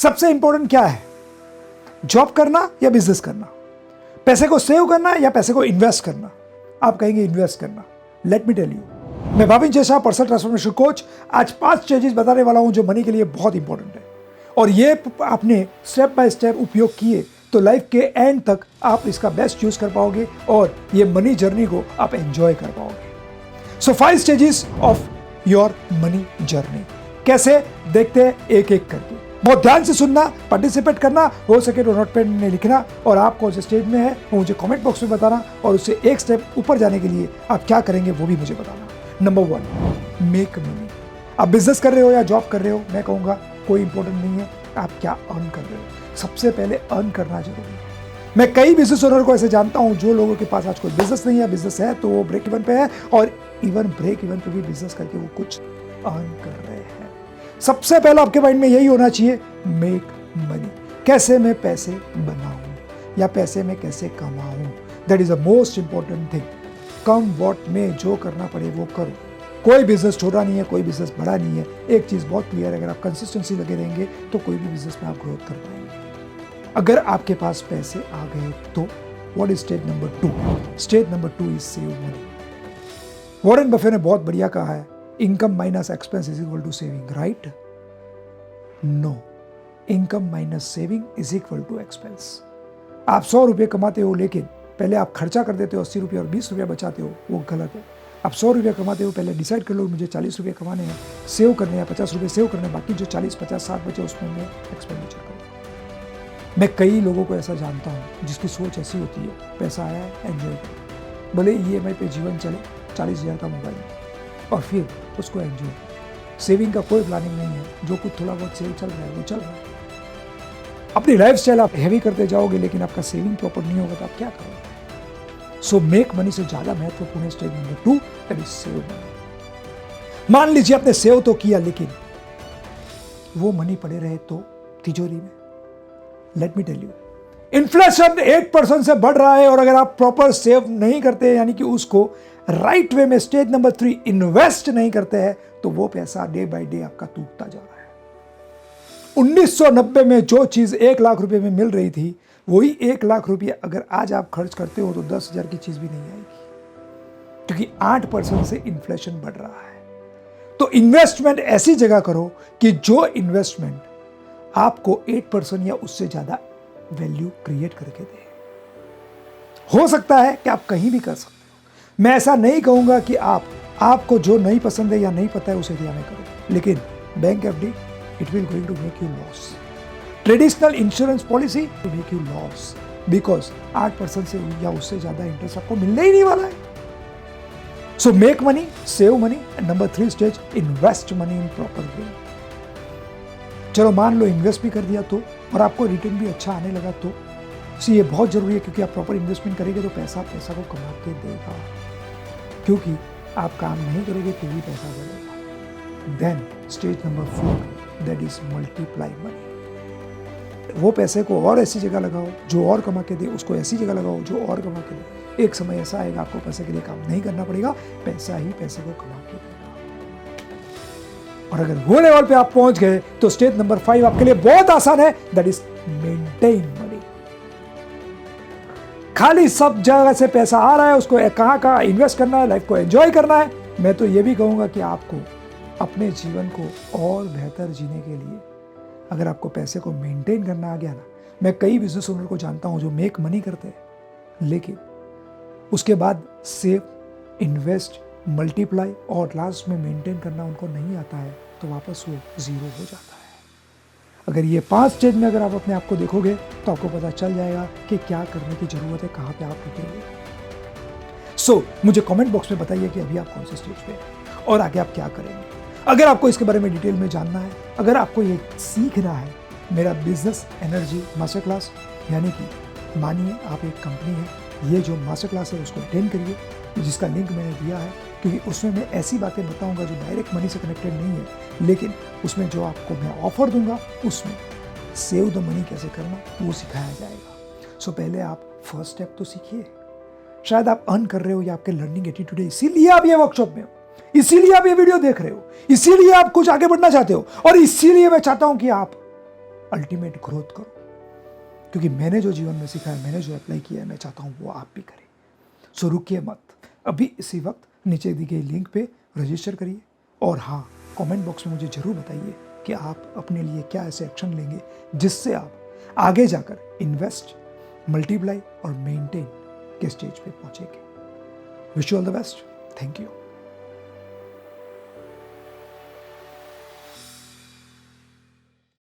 सबसे इंपॉर्टेंट क्या है, जॉब करना या बिजनेस करना, पैसे को सेव करना या पैसे को इन्वेस्ट करना? आप कहेंगे इन्वेस्ट करना। लेट मी टेल यू, मैं भाविन जैसा पर्सनल ट्रांसफॉर्मेशन कोच आज 5 स्टेजेस बताने वाला हूं जो मनी के लिए बहुत इंपॉर्टेंट है, और ये आपने स्टेप बाय स्टेप उपयोग किए तो लाइफ के एंड तक आप इसका बेस्ट यूज कर पाओगे और ये मनी जर्नी को आप एंजॉय कर पाओगे। सो 5 stages of your money journey, कैसे देखते हैं एक एक करके। बहुत ध्यान से सुनना, पार्टिसिपेट करना, हो सके तो नोटपैड में लिखना, और आप कौन से स्टेज में है वो मुझे कमेंट बॉक्स में बताना, और उससे एक स्टेप ऊपर जाने के लिए आप क्या करेंगे वो भी मुझे बताना। Number 1, make money. आप बिजनेस कर रहे हो या जॉब कर रहे हो, मैं कहूँगा कोई इंपॉर्टेंट नहीं है आप क्या अर्न कर रहे हो, सबसे पहले अर्न करना जरूरी है। मैं कई बिजनेस ओनर को ऐसे जानता हूँ जो लोगों के पास आज कोई बिजनेस नहीं है, बिजनेस है तो वो ब्रेक इवन पे है, और इवन ब्रेक इवन पे भी बिजनेस करके वो कुछ अर्न कर रहे हैं। सबसे पहले आपके माइंड में यही होना चाहिए, मेक मनी। कैसे मैं पैसे बनाऊं या पैसे में कैसे कमाऊं, that is the most important thing. Come what may जो करना पड़े वो करो। कोई बिजनेस छोटा नहीं है, कोई बिजनेस बड़ा नहीं है। एक चीज बहुत क्लियर है, अगर आप कंसिस्टेंसी लगे रहेंगे तो कोई भी बिजनेस में आप ग्रोथ कर पाएंगे। अगर आपके पास पैसे आ गए तो what is stage number 2? Stage number 2 is save money. Warren Buffett ने बहुत बढ़िया कहा है, income minus expense is equal to saving, right? No, income minus saving is equal to expense. आप 100 रुपये कमाते हो लेकिन पहले आप खर्चा कर देते हो 80 रुपये और 20 रुपये बचाते हो, वो गलत है। आप 100 रुपये कमाते हो, पहले डिसाइड कर लो मुझे 40 रुपये कमाने हैं, सेव करने हैं, 50 रुपये सेव करने हैं, बाकी जो 40, 50, 60 बचे उसमें मैं एक्सपेंडिचर करूँ। मैं कई लोगों को ऐसा जानता हूँ जिसकी सोच ऐसी होती है, पैसा आया है एंजॉय करो, भले EMI पे जीवन चले, 40,000 का मोबाइल और फिर उसको एंजॉय। सेविंग का कोई प्लानिंग नहीं है, जो कुछ थोड़ा बहुत सेव चल रहा है वो चल रहा है। अपनी लाइफस्टाइल आप हैवी करते जाओगे लेकिन आपका सेविंग प्रॉपर नहीं होगा तो आप क्या करोगे? सो मेक मनी से ज्यादा महत्वपूर्ण है stage number 2, that is save money. मान लीजिए आपने सेव तो किया लेकिन वो मनी पड़े रहे तो तिजोरी में। Let me tell you, inflation 8% से बढ़ रहा है, और अगर आप प्रॉपर सेव नहीं करते यानी कि उसको राइट वे में स्टेज नंबर 3 इन्वेस्ट नहीं करते हैं तो वो पैसा डे बाय डे आपका टूटता जा रहा है। 1990 में जो चीज 1 लाख रुपए में मिल रही थी, वही 1 लाख रुपये अगर आज आप खर्च करते हो तो 10,000 की चीज भी नहीं आएगी, क्योंकि 8% से इन्फ्लेशन बढ़ रहा है। तो इन्वेस्टमेंट ऐसी जगह करो कि जो इन्वेस्टमेंट आपको 8% या उससे ज्यादा वैल्यू क्रिएट करके दे। हो सकता है कि आप कहीं भी कर सकते हो। मैं ऐसा नहीं कहूंगा कि आपको जो नहीं पसंद है या नहीं पता है उस एरिया में करो, लेकिन bank FD it will going to make you loss. Traditional insurance policy to make you loss, because 8% से या उससे ज्यादा इंटरेस्ट आपको मिलने ही नहीं वाला है। So make money, save money, and number 3 stage, invest money in proper way. चलो मान लो इन्वेस्ट भी कर दिया तो, और आपको रिटर्न भी अच्छा आने लगा तो ये बहुत जरूरी है, क्योंकि आप प्रॉपर इन्वेस्टमेंट करेंगे तो पैसा को कमा के देगा, क्योंकि आप काम नहीं करेंगे तो भी पैसा बढ़ेगा। Then stage number 4, that is multiply money. वो पैसे को और ऐसी जगह लगाओ जो और कमा के दे, उसको ऐसी जगह लगाओ जो और कमा के दे। एक समय ऐसा आएगा आपको पैसे के लिए काम नहीं करना पड़ेगा, पैसा ही पैसे को कमा के देगा। और अगर वो लेवल पे आप पहुंच गए तो स्टेज नंबर 5 आपके लिए बहुत आसान है, दैट इज मेंटेन मनी। खाली सब जगह से पैसा आ रहा है, उसको कहाँ इन्वेस्ट करना है, लाइफ को एंजॉय करना है। मैं तो ये भी कहूंगा कि आपको अपने जीवन को और बेहतर जीने के लिए अगर आपको पैसे को मेंटेन करना आ गया ना, मैं कई बिजनेस ओनर को जानता हूं जो मेक मनी करते हैं लेकिन उसके बाद सेव, इन्वेस्ट, मल्टीप्लाई और लास्ट में मेंटेन करना उनको नहीं आता है, तो वापस वो जीरो हो जाता है। अगर ये 5 स्टेज में अगर आप अपने आप को देखोगे तो आपको पता चल जाएगा कि क्या करने की जरूरत है, कहाँ पे आप रुकेंगे। सो मुझे कमेंट बॉक्स में बताइए कि अभी आप कौन से स्टेज पे हैं और आगे आप क्या करेंगे। अगर आपको इसके बारे में डिटेल में जानना है, अगर आपको ये सीखना है, मेरा बिजनेस एनर्जी मास्टर क्लास, यानी कि मानिए आप एक कंपनी है, ये जो मास्टर क्लास है उसको अटेंड करिए, जिसका लिंक मैंने दिया है, क्योंकि उसमें मैं ऐसी बातें बताऊंगा जो डायरेक्ट मनी से कनेक्टेड नहीं है, लेकिन उसमें जो आपको मैं ऑफर दूंगा उसमें सेव द मनी कैसे करना वो सिखाया जाएगा। सो पहले आप फर्स्ट स्टेप तो सीखिए। शायद आप अर्न कर रहे हो या आपके लर्निंग एटीट्यूड है, इसीलिए आप ये वर्कशॉप में हो, इसीलिए आप ये वीडियो देख रहे हो, इसीलिए आप कुछ आगे बढ़ना चाहते हो, और इसीलिए मैं चाहता हूं कि आप अल्टीमेट ग्रोथ करो, क्योंकि मैंने जो जीवन में सीखा है, मैंने जो अप्लाई किया है, मैं चाहता हूँ वो आप भी करें। सो रुकिए मत, अभी इसी वक्त नीचे दी गई लिंक पे रजिस्टर करिए। और हाँ, कमेंट बॉक्स में मुझे ज़रूर बताइए कि आप अपने लिए क्या ऐसे एक्शन लेंगे जिससे आप आगे जाकर इन्वेस्ट, मल्टीप्लाई और मेंटेन के स्टेज पे पहुंचेंगे। Wish you all the best. Thank you.